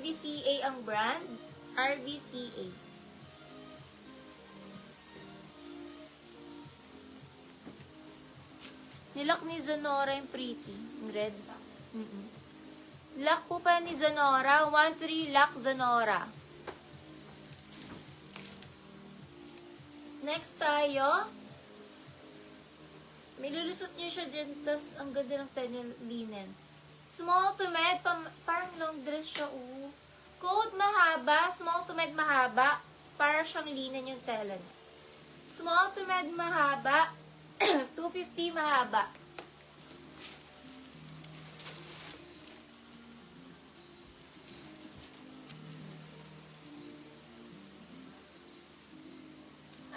RVCA ang brand. RVCA. Nilak ni Zonora yung pretty. Yung red. Lock po pa ni Zonora. 1-3 lock Zonora. Next tayo. May lulusot niyo siya dyan. Tapos ang ganda ng tenyo linen. Small to med. Parang long dress siya. Coat mahaba. Small to med mahaba. Para siyang linen yung tela. Small to med mahaba. 250 mahaba.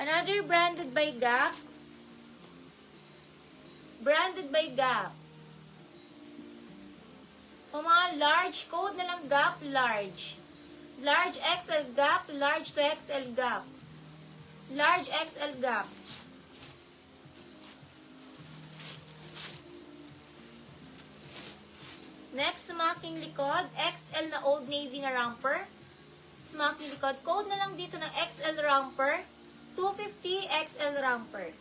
Another branded by Gap. Branded by Gap. O mga large, code na lang Gap, large. Large XL Gap, large to XL Gap. Large XL Gap. Next, smocking likod. XL na Old Navy na romper. Smocking likod. Code na lang dito ng XL romper. 250 XL romper.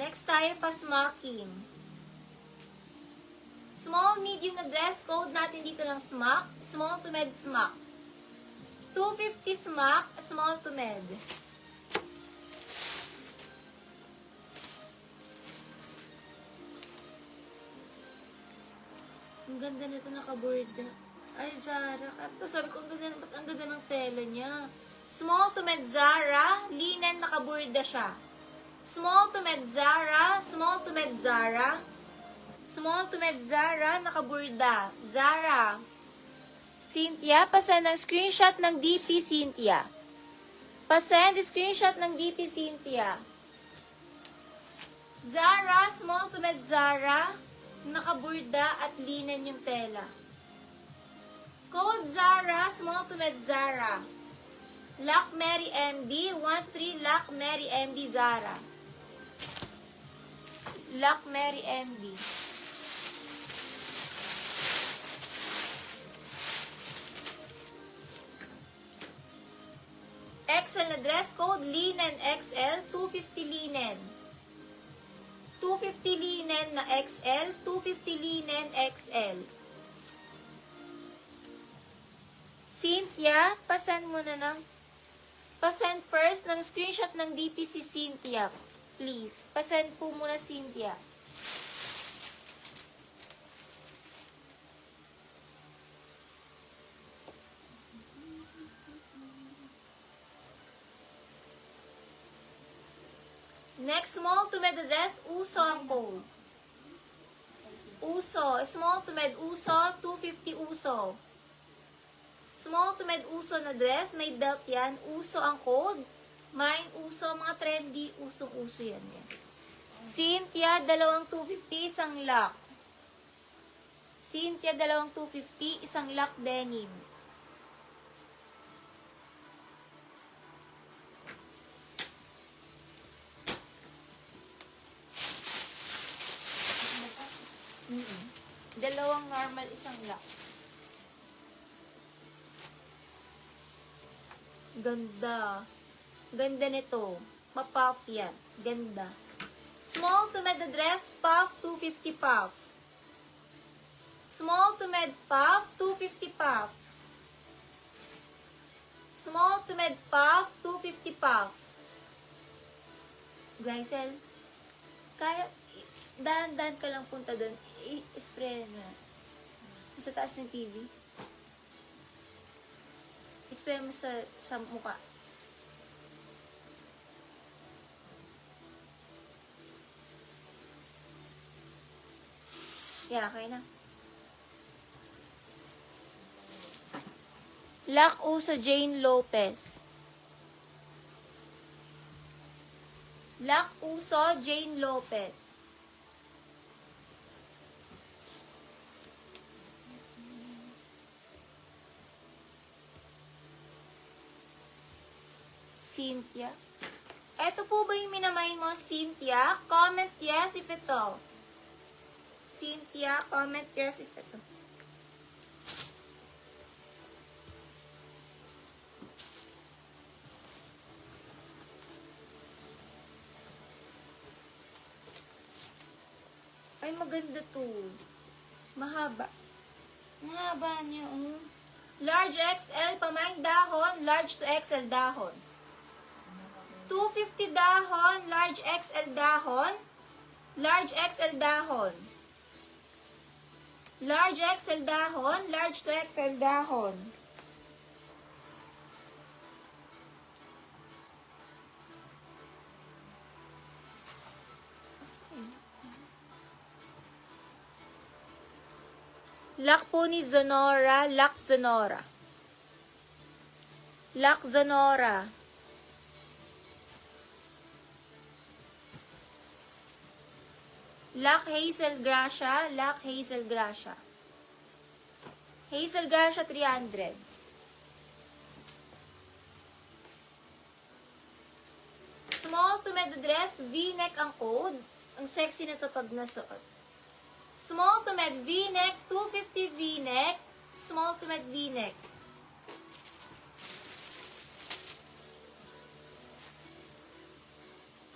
Next tayo pa smocking. Small, medium na dress. Code natin dito ng smock. Small to med smock. 250 smock, small to med. Ang ganda nito, naka-borda. Ay, Zara. Sabi ko, ang ganda ng tela niya. Small to med Zara. Linen, naka-borda siya. Small to med Zara. Small to med Zara. Small to med Zara, naka-borda. Zara. Cynthia, pasend ng screenshot ng DP Cynthia. Pasend screenshot ng DP Cynthia. Zara, small to med Zara. Nakaburda at linen yung tela. Code Zara, small to med Zara. Lock Mary MD, 1-3 Lock Mary MD Zara. Lock Mary MD. XL na dress code, linen XL, 250 linen. 250 linen na XL, 250 linen XL. Cynthia, pasend mo na ng, pasend first ng screenshot ng DPC Cynthia. Please, pasend po muna Cynthia. Next, small to med dress, uso ang code. Uso, small to med uso, 250 uso. Small to med uso na dress, may belt yan, uso ang code. Mine uso, mga trendy, usong-uso yan. Cynthia, dalawang 250, isang lock. Cynthia, dalawang 250, isang lock denim. Dalawang normal, isang lock. Ganda. Ganda nito. Pa-puff yan. Ganda. Small to med dress, puff, 250 puff. Small to med puff, 250 puff. Small to med puff, 250 puff. Guysel, kaya, dahan-dahan ka lang punta doon. I-spray na. Sa taas ng TV. I-spray mo sa mukha. Yeah, okay na. Lock uso Jane Lopez. Lock uso Jane Lopez. Cynthia. Eto po ba yung minamain mo, Cynthia? Comment yes if ito. Cynthia, comment yes if ito. Ay, maganda to. Mahaba. Mahaba niya, oh. Large XL, pamain dahon, large to XL dahon. 250 dahon, large XL dahon, large XL dahon. Large XL dahon, large to XL dahon. Lock po ni Zonora, Lock Zonora. Lock Zonora. Lock Hazel Gracia, Lock Hazel Gracia. Hazel Gracia 300. Small to med dress, V-neck ang code. Ang sexy na to pag nasuot. Small to med V-neck, 250 V-neck. Small to med V-neck.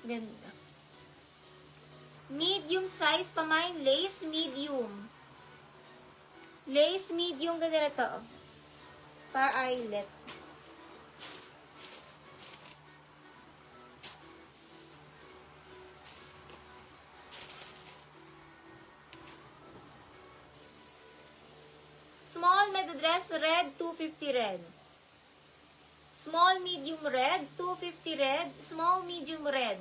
Ganda. Medium size pamain, lace medium. Lace medium, ganda na to. Para eyelet. Small med dress, red, 250 red. Small medium red, 250 red. Small medium red.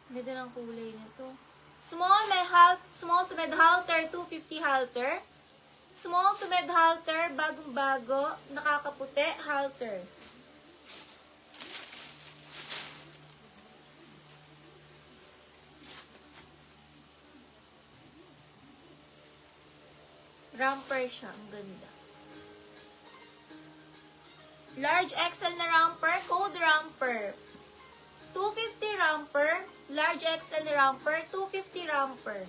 Ganda ng kulay nito. Small to med halter, 250 halter. Small to med halter, bagong-bago, nakakaputi, halter. Romper siya. Ang ganda. Large XL na romper. Code romper. 250 romper. Large XL na romper. 250 romper.